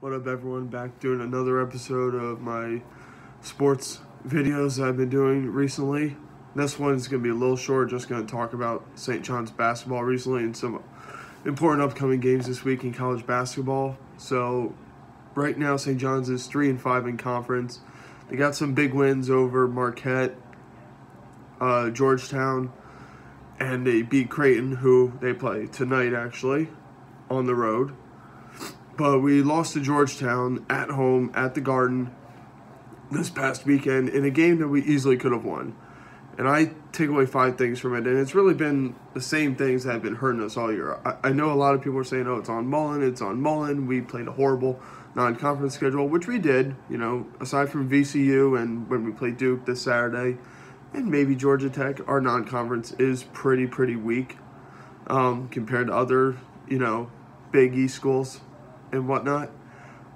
What up, everyone? Back doing another episode of my sports videos that I've been doing recently. This one's going to be a little short, just going to talk about St. John's basketball recently and some important upcoming games this week in college basketball. So, right now, St. John's is 3-5 in conference. They got some big wins over Marquette, Georgetown, and they beat Creighton, who they play tonight, actually, on the road. But we lost to Georgetown at home at the Garden this past weekend in a game that we easily could have won. And I take away 5 things from it, and it's really been the same things that have been hurting us all year. I know a lot of people are saying, oh, it's on Mullen. We played a horrible non-conference schedule, which we did, aside from VCU and when we played Duke this Saturday, and maybe Georgia Tech, our non-conference is pretty weak compared to other, Big East schools and whatnot.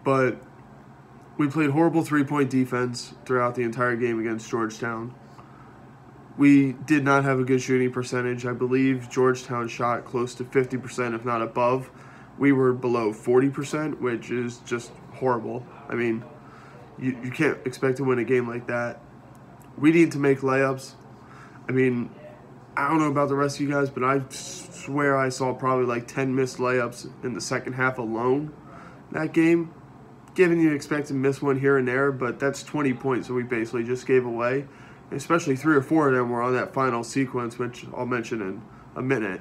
But we played horrible 3-point defense throughout the entire game against Georgetown. We did not have a good shooting percentage. I believe Georgetown shot close to 50%, if not above. We were below 40%, which is just horrible. I mean, you can't expect to win a game like that. We need to make layups. I mean, I don't know about the rest of you guys, but I swear I saw probably like 10 missed layups in the second half alone that game. Given you expect to miss one here and there, but that's 20 points that we basically just gave away. Especially 3 or 4 of them were on that final sequence, which I'll mention in a minute.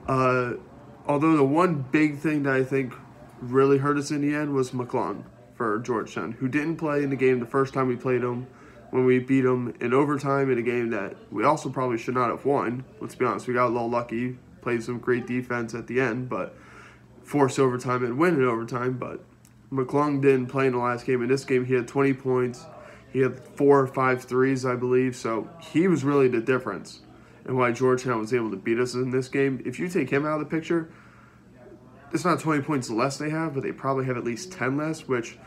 Although the one big thing that I think really hurt us in the end was McClung for Georgetown, who didn't play in the game the first time we played him, when we beat them in overtime in a game that we also probably should not have won. Let's be honest, we got a little lucky, played some great defense at the end, but forced overtime and win in overtime. But McClung didn't play in the last game. In this game, he had 20 points. He had 4 or 5 threes, I believe, so he was really the difference in why Georgetown was able to beat us in this game. If you take him out of the picture, it's not 20 points less they have, but they probably have at least 10 less, which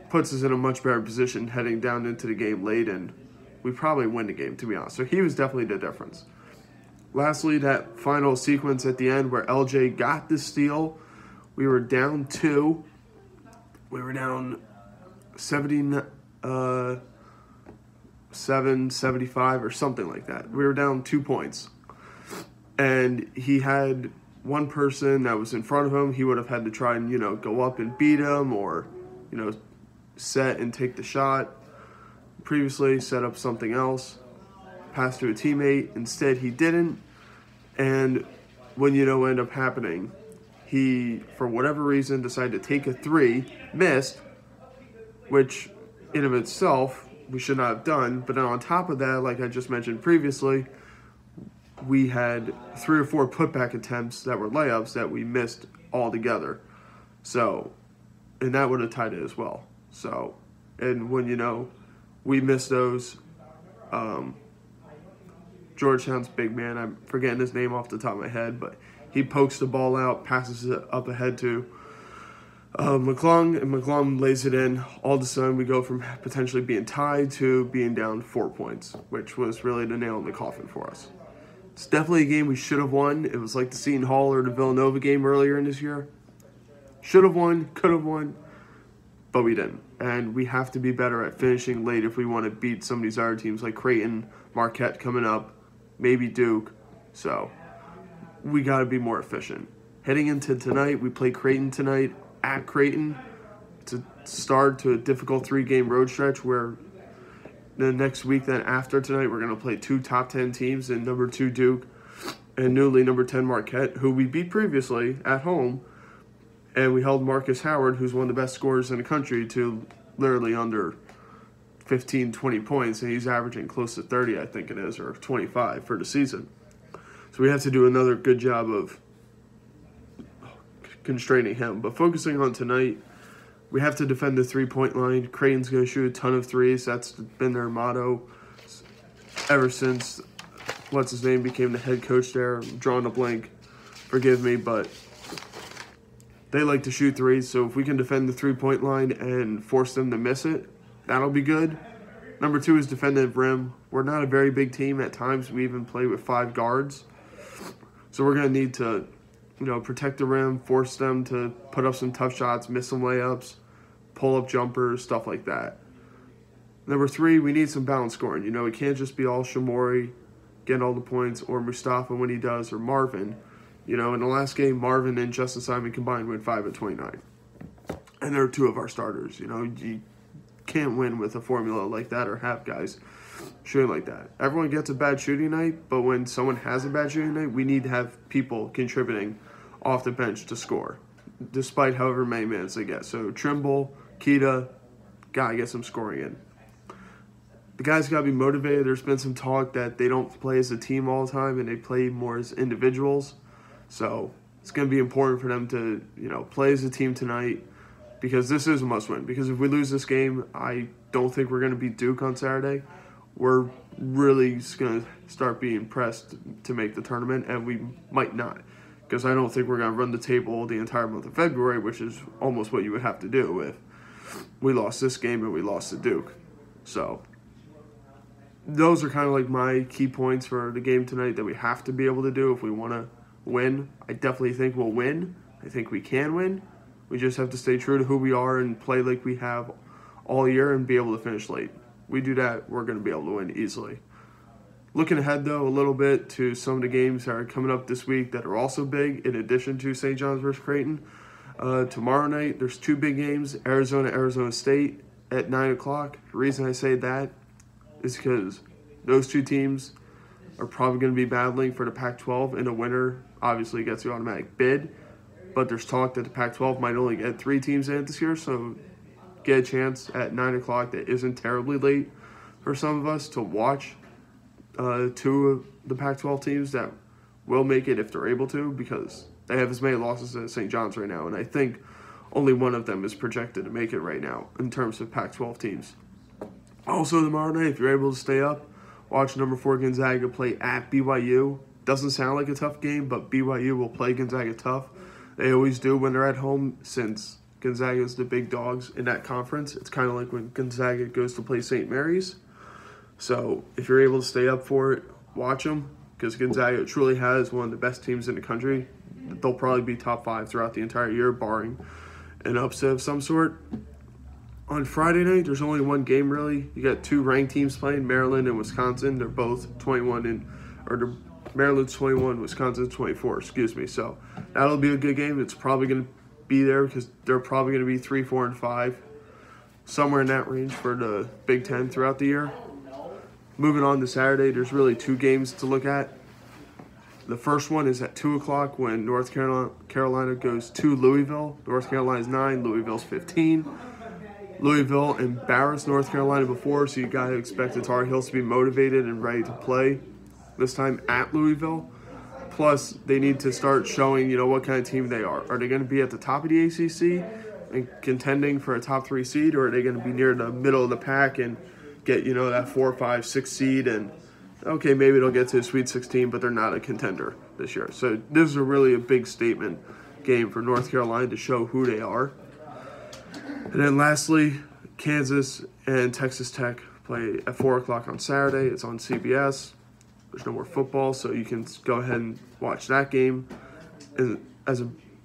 puts us in a much better position heading down into the game late, and we probably win the game, to be honest. So he was definitely the difference. Lastly, that final sequence at the end where LJ got the steal, we were down 2. We were down 75 or something like that. We were down 2 points. And he had one person that was in front of him. He would have had to try and, go up and beat him or, set and take the shot. Previously set up something else, pass to a teammate. Instead, he didn't. And when end up happening, he, for whatever reason, decided to take a 3, missed, which in of itself we should not have done. But then on top of that, like I just mentioned previously, we had 3 or 4 putback attempts that were layups that we missed altogether. So, and that would have tied it as well. So, and when we missed those, Georgetown's big man, I'm forgetting his name off the top of my head, but he pokes the ball out, passes it up ahead to McClung, and McClung lays it in. All of a sudden, we go from potentially being tied to being down 4 points, which was really the nail in the coffin for us. It's definitely a game we should have won. It was like the Seton Hall or the Villanova game earlier in this year. Should have won, could have won, but we didn't. And we have to be better at finishing late if we want to beat some of these other teams like Creighton, Marquette coming up, maybe Duke. So we got to be more efficient. Heading into tonight, we play Creighton tonight at Creighton to start to a difficult 3-game road stretch where the next week then after tonight we're going to play 2 top 10 teams in number 2 Duke and newly number 10 Marquette, who we beat previously at home, and we held Marcus Howard, who's one of the best scorers in the country, to literally under 15, 20 points, and he's averaging close to 30, I think it is, or 25 for the season. So we have to do another good job of constraining him. But focusing on tonight, we have to defend the 3-point line. Creighton's going to shoot a ton of threes. That's been their motto ever since what's-his-name became the head coach there. I'm drawing a blank. Forgive me, but they like to shoot threes. So if we can defend the 3-point line and force them to miss it, that'll be good. Number 2 is defending the rim. We're not a very big team. At times, we even play with 5 guards. So we're going to need to protect the rim, force them to put up some tough shots, miss some layups, pull up jumpers, stuff like that. Number 3, we need some balanced scoring. It can't just be all Shamori getting all the points, or Mustafa when he does, or Marvin. In the last game, Marvin and Justin Simon combined went 5 of 29. And they're 2 of our starters. You can't win with a formula like that or have guys shooting like that. Everyone gets a bad shooting night, but when someone has a bad shooting night, we need to have people contributing off the bench to score, despite however many minutes they get. So Trimble, Keita, gotta get some scoring in. The guys got to be motivated. There's been some talk that they don't play as a team all the time and they play more as individuals. So it's going to be important for them to, play as a team tonight, because this is a must-win. Because if we lose this game, I don't think we're going to beat Duke on Saturday. We're really going to start being pressed to make the tournament, and we might not. Because I don't think we're going to run the table the entire month of February, which is almost what you would have to do if we lost this game and we lost to Duke. So those are kind of like my key points for the game tonight that we have to be able to do if we want to win. I definitely think we'll win. I think we can win. We just have to stay true to who we are and play like we have all year and be able to finish late. We do that, we're going to be able to win easily. Looking ahead, though, a little bit to some of the games that are coming up this week that are also big, in addition to St. John's versus Creighton. Tomorrow night, there's 2 big games, Arizona State at 9 o'clock. The reason I say that is because those 2 teams are probably going to be battling for the Pac-12, and the winner obviously gets the automatic bid. But there's talk that the Pac-12 might only get 3 teams in it this year, so get a chance at 9 o'clock that isn't terribly late for some of us to watch 2 of the Pac-12 teams that will make it if they're able to, because they have as many losses as St. John's right now, and I think only one of them is projected to make it right now in terms of Pac-12 teams. Also tomorrow night, if you're able to stay up, watch number 4 Gonzaga play at BYU. Doesn't sound like a tough game, but BYU will play Gonzaga tough. They always do when they're at home, since Gonzaga is the big dogs in that conference. It's kind of like when Gonzaga goes to play St. Mary's. So if you're able to stay up for it, watch them, because Gonzaga truly has one of the best teams in the country. They'll probably be top 5 throughout the entire year, barring an upset of some sort. On Friday night, there's only one game, really. You got 2 ranked teams playing, Maryland and Wisconsin. They're both 21 Maryland's 21, Wisconsin's 24, So that'll be a good game. It's probably going to be there because they're probably going to be 3, 4, and 5, somewhere in that range for the Big Ten throughout the year. Moving on to Saturday, there's really 2 games to look at. The first one is at 2 o'clock when North Carolina goes to Louisville. North Carolina's 9, Louisville's 15. Louisville embarrassed North Carolina before, so you got to expect the Tar Heels to be motivated and ready to play this time at Louisville. Plus, they need to start showing, what kind of team they are. Are they going to be at the top of the ACC and contending for a top 3 seed, or are they going to be near the middle of the pack and get, that 4, 5, 6 seed, and okay, maybe they'll get to the Sweet 16, but they're not a contender this year. So this is really a big statement game for North Carolina to show who they are. And then lastly, Kansas and Texas Tech play at 4 o'clock on Saturday. It's on CBS. There's no more football, so you can go ahead and watch that game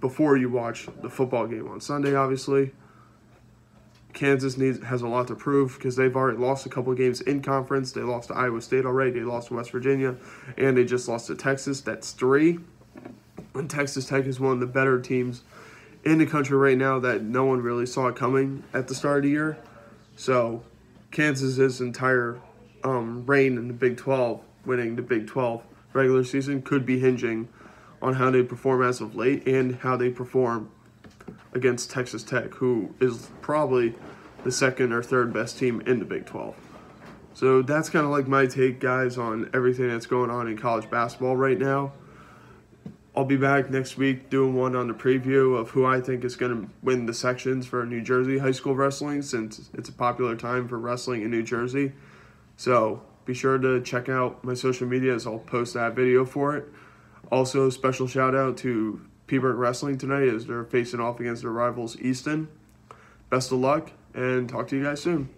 before you watch the football game on Sunday, obviously. Kansas has a lot to prove because they've already lost a couple of games in conference. They lost to Iowa State already. They lost to West Virginia, and they just lost to Texas. That's 3. And Texas Tech is one of the better teams in the country right now that no one really saw coming at the start of the year. So Kansas's entire reign in the Big 12, winning the Big 12 regular season, could be hinging on how they perform as of late and how they perform against Texas Tech, who is probably the 2nd or 3rd best team in the Big 12. So that's kind of like my take, guys, on everything that's going on in college basketball right now. I'll be back next week doing one on the preview of who I think is going to win the sections for New Jersey high school wrestling, since it's a popular time for wrestling in New Jersey. So be sure to check out my social media as I'll post that video for it. Also, special shout out to Peaburg Wrestling tonight as they're facing off against their rivals Easton. Best of luck, and talk to you guys soon.